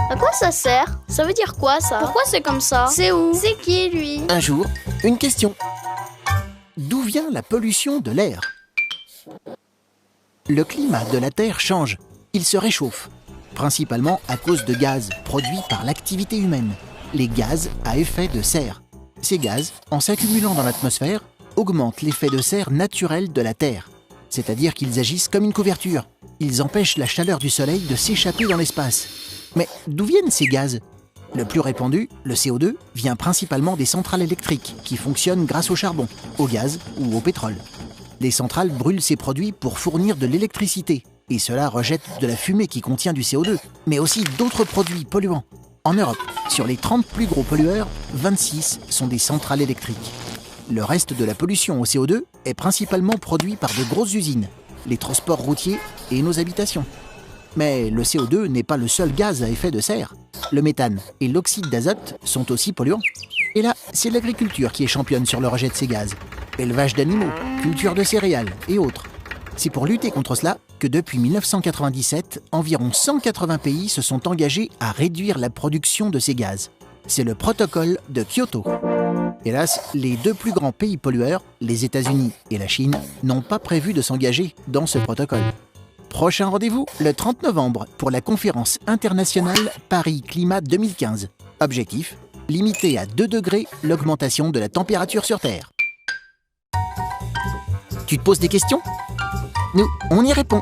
À quoi ça sert? Ça veut dire quoi ça? Pourquoi c'est comme ça? C'est où? C'est qui lui? Un jour, une question. D'où vient la pollution de l'air? Le climat de la Terre change. Il se réchauffe, principalement à cause de gaz produits par l'activité humaine, les gaz à effet de serre. Ces gaz, en s'accumulant dans l'atmosphère, augmentent l'effet de serre naturel de la Terre, c'est-à-dire qu'ils agissent comme une couverture. Ils empêchent la chaleur du Soleil de s'échapper dans l'espace. Mais d'où viennent ces gaz? Le plus répandu, le CO2, vient principalement des centrales électriques qui fonctionnent grâce au charbon, au gaz ou au pétrole. Les centrales brûlent ces produits pour fournir de l'électricité, et cela rejette de la fumée qui contient du CO2, mais aussi d'autres produits polluants. En Europe, sur les 30 plus gros pollueurs, 26 sont des centrales électriques. Le reste de la pollution au CO2 est principalement produit par de grosses usines, les transports routiers et nos habitations. Mais le CO2 n'est pas le seul gaz à effet de serre. Le méthane et l'oxyde d'azote sont aussi polluants. Et là, c'est l'agriculture qui est championne sur le rejet de ces gaz. Élevage d'animaux, culture de céréales et autres. C'est pour lutter contre cela que depuis 1997, environ 180 pays se sont engagés à réduire la production de ces gaz. C'est le protocole de Kyoto. Hélas, les deux plus grands pays pollueurs, les États-Unis et la Chine, n'ont pas prévu de s'engager dans ce protocole. Prochain rendez-vous, le 30 novembre, pour la conférence internationale Paris Climat 2015. Objectif, limiter à 2 degrés l'augmentation de la température sur Terre. Tu te poses des questions? Nous, on y répond.